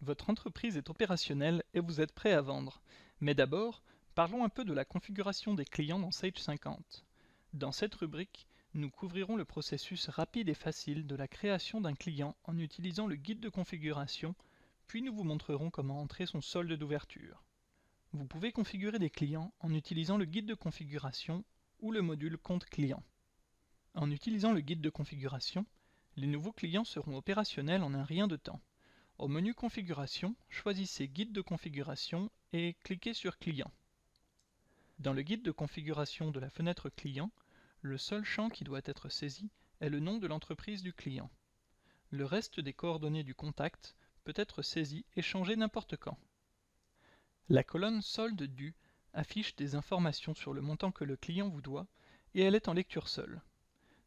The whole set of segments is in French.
Votre entreprise est opérationnelle et vous êtes prêt à vendre. Mais d'abord, parlons un peu de la configuration des clients dans Sage 50. Dans cette rubrique, nous couvrirons le processus rapide et facile de la création d'un client en utilisant le guide de configuration, puis nous vous montrerons comment entrer son solde d'ouverture. Vous pouvez configurer des clients en utilisant le guide de configuration ou le module Compte client. En utilisant le guide de configuration, les nouveaux clients seront opérationnels en un rien de temps. Au menu Configuration, choisissez Guide de configuration et cliquez sur Client. Dans le guide de configuration de la fenêtre Client, le seul champ qui doit être saisi est le nom de l'entreprise du client. Le reste des coordonnées du contact peut être saisi et changé n'importe quand. La colonne Solde dû affiche des informations sur le montant que le client vous doit et elle est en lecture seule.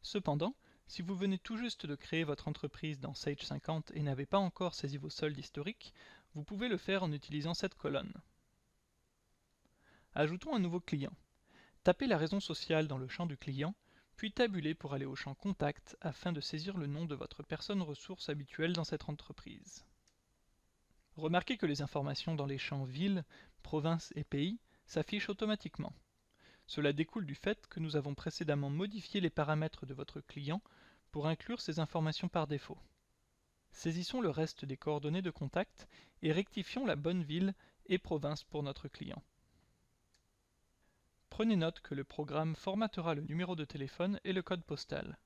Cependant, si vous venez tout juste de créer votre entreprise dans Sage 50 et n'avez pas encore saisi vos soldes historiques, vous pouvez le faire en utilisant cette colonne. Ajoutons un nouveau client. Tapez la raison sociale dans le champ du client, puis tabulez pour aller au champ Contact afin de saisir le nom de votre personne ressource habituelle dans cette entreprise. Remarquez que les informations dans les champs Ville, Province et Pays s'affichent automatiquement. Cela découle du fait que nous avons précédemment modifié les paramètres de votre client pour inclure ces informations par défaut. Saisissons le reste des coordonnées de contact et rectifions la bonne ville et province pour notre client. Prenez note que le programme formatera le numéro de téléphone et le code postal.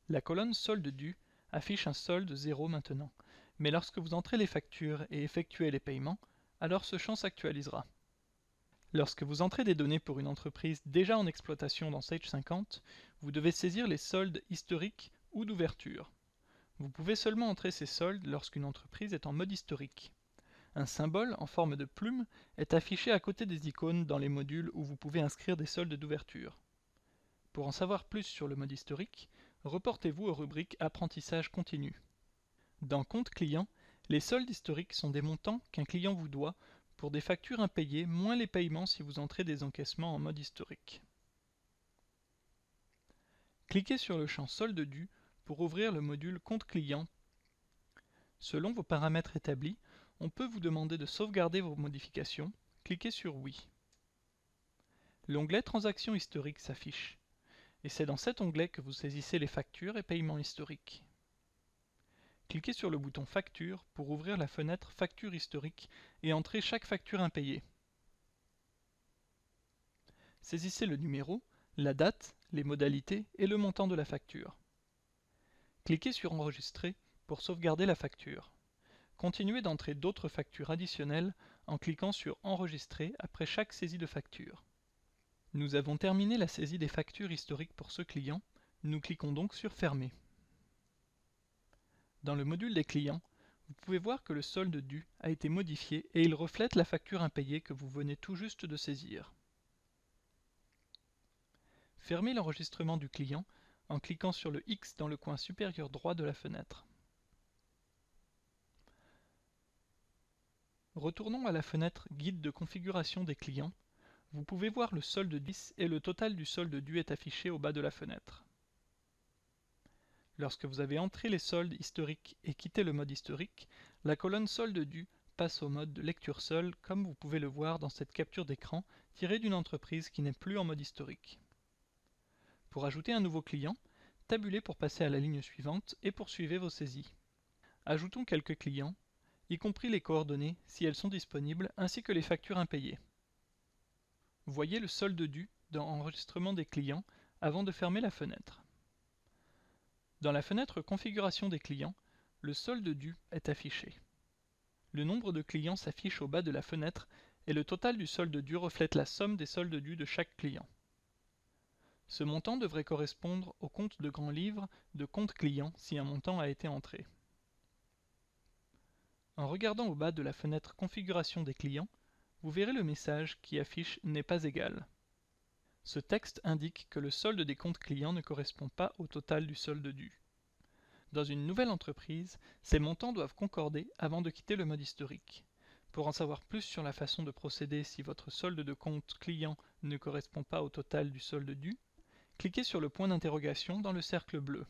La colonne Solde dû affiche un solde 0 maintenant, mais lorsque vous entrez les factures et effectuez les paiements, alors ce champ s'actualisera. Lorsque vous entrez des données pour une entreprise déjà en exploitation dans Sage 50, vous devez saisir les soldes historiques ou d'ouverture. Vous pouvez seulement entrer ces soldes lorsqu'une entreprise est en mode historique. Un symbole en forme de plume est affiché à côté des icônes dans les modules où vous pouvez inscrire des soldes d'ouverture. Pour en savoir plus sur le mode historique, reportez-vous aux rubriques Apprentissage continu. Dans Compte client, les soldes historiques sont des montants qu'un client vous doit pour des factures impayées moins les paiements si vous entrez des encaissements en mode historique. Cliquez sur le champ Solde dû pour ouvrir le module Compte client. Selon vos paramètres établis, on peut vous demander de sauvegarder vos modifications. Cliquez sur Oui. L'onglet Transactions historiques s'affiche, et c'est dans cet onglet que vous saisissez les factures et paiements historiques. Cliquez sur le bouton Facture pour ouvrir la fenêtre Facture historique et entrer chaque facture impayée. Saisissez le numéro, la date, les modalités et le montant de la facture. Cliquez sur Enregistrer pour sauvegarder la facture. Continuez d'entrer d'autres factures additionnelles en cliquant sur Enregistrer après chaque saisie de facture. Nous avons terminé la saisie des factures historiques pour ce client, nous cliquons donc sur Fermer. Dans le module des clients, vous pouvez voir que le solde dû a été modifié et il reflète la facture impayée que vous venez tout juste de saisir. Fermez l'enregistrement du client en cliquant sur le X dans le coin supérieur droit de la fenêtre. Retournons à la fenêtre Guide de configuration des clients. Vous pouvez voir le solde dû et le total du solde dû est affiché au bas de la fenêtre. Lorsque vous avez entré les soldes historiques et quitté le mode historique, la colonne Solde dû passe au mode de lecture seule, comme vous pouvez le voir dans cette capture d'écran tirée d'une entreprise qui n'est plus en mode historique. Pour ajouter un nouveau client, tabulez pour passer à la ligne suivante et poursuivez vos saisies. Ajoutons quelques clients, y compris les coordonnées si elles sont disponibles, ainsi que les factures impayées. Voyez le solde dû dans Enregistrement des clients avant de fermer la fenêtre. Dans la fenêtre Configuration des clients, le solde dû est affiché. Le nombre de clients s'affiche au bas de la fenêtre et le total du solde dû reflète la somme des soldes dus de chaque client. Ce montant devrait correspondre au compte de grand livre de compte client si un montant a été entré. En regardant au bas de la fenêtre Configuration des clients, vous verrez le message qui affiche n'est pas égal. Ce texte indique que le solde des comptes clients ne correspond pas au total du solde dû. Dans une nouvelle entreprise, ces montants doivent concorder avant de quitter le mode historique. Pour en savoir plus sur la façon de procéder si votre solde de compte client ne correspond pas au total du solde dû, cliquez sur le point d'interrogation dans le cercle bleu.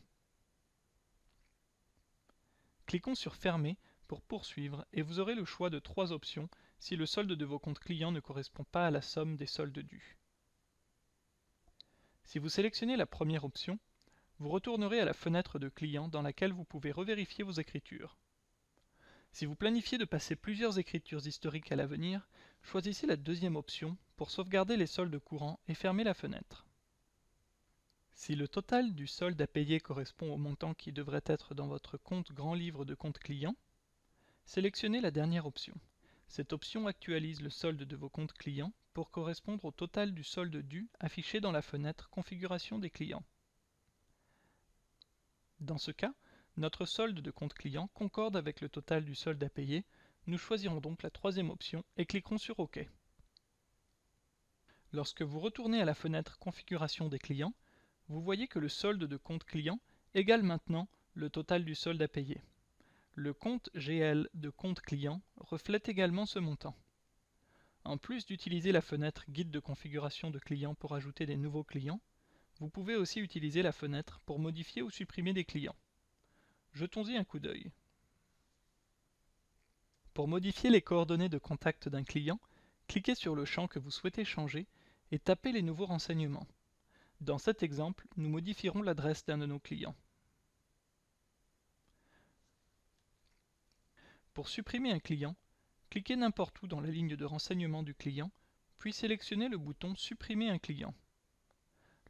Cliquons sur Fermer pour poursuivre et vous aurez le choix de 3 options si le solde de vos comptes clients ne correspond pas à la somme des soldes dus. Si vous sélectionnez la première option, vous retournerez à la fenêtre de client dans laquelle vous pouvez revérifier vos écritures. Si vous planifiez de passer plusieurs écritures historiques à l'avenir, choisissez la deuxième option pour sauvegarder les soldes courants et fermer la fenêtre. Si le total du solde à payer correspond au montant qui devrait être dans votre compte grand livre de compte client, sélectionnez la dernière option. Cette option actualise le solde de vos comptes clients pour correspondre au total du solde dû affiché dans la fenêtre Configuration des clients. Dans ce cas, notre solde de compte client concorde avec le total du solde à payer. Nous choisirons donc la troisième option et cliquerons sur OK. Lorsque vous retournez à la fenêtre Configuration des clients, vous voyez que le solde de compte client égale maintenant le total du solde à payer. Le compte GL de compte client reflète également ce montant. En plus d'utiliser la fenêtre Guide de configuration de clients pour ajouter des nouveaux clients, vous pouvez aussi utiliser la fenêtre pour modifier ou supprimer des clients. Jetons-y un coup d'œil. Pour modifier les coordonnées de contact d'un client, cliquez sur le champ que vous souhaitez changer et tapez les nouveaux renseignements. Dans cet exemple, nous modifierons l'adresse d'un de nos clients. Pour supprimer un client, cliquez n'importe où dans la ligne de renseignement du client, puis sélectionnez le bouton Supprimer un client.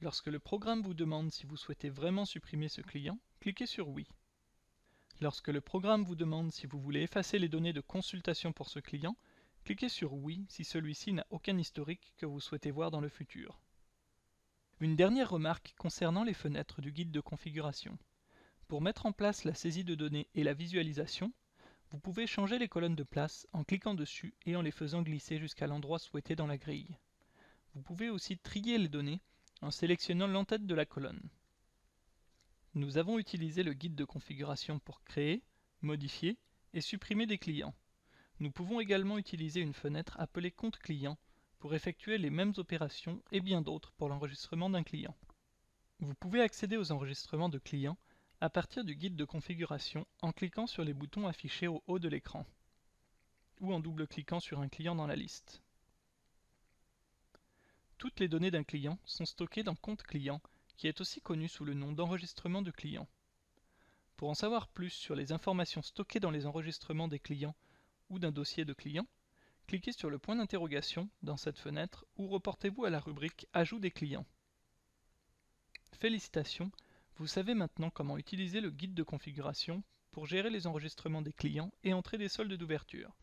Lorsque le programme vous demande si vous souhaitez vraiment supprimer ce client, cliquez sur Oui. Lorsque le programme vous demande si vous voulez effacer les données de consultation pour ce client, cliquez sur Oui si celui-ci n'a aucun historique que vous souhaitez voir dans le futur. Une dernière remarque concernant les fenêtres du guide de configuration. Pour mettre en place la saisie de données et la visualisation, vous pouvez changer les colonnes de place en cliquant dessus et en les faisant glisser jusqu'à l'endroit souhaité dans la grille. Vous pouvez aussi trier les données en sélectionnant l'entête de la colonne. Nous avons utilisé le guide de configuration pour créer, modifier et supprimer des clients. Nous pouvons également utiliser une fenêtre appelée Compte client pour effectuer les mêmes opérations et bien d'autres pour l'enregistrement d'un client. Vous pouvez accéder aux enregistrements de clients à partir du guide de configuration en cliquant sur les boutons affichés au haut de l'écran ou en double-cliquant sur un client dans la liste. Toutes les données d'un client sont stockées dans Compte client, qui est aussi connu sous le nom d'enregistrement de client. Pour en savoir plus sur les informations stockées dans les enregistrements des clients ou d'un dossier de client, cliquez sur le point d'interrogation dans cette fenêtre ou reportez-vous à la rubrique Ajout des clients. Félicitations, vous savez maintenant comment utiliser le guide de configuration pour gérer les enregistrements des clients et entrer des soldes d'ouverture.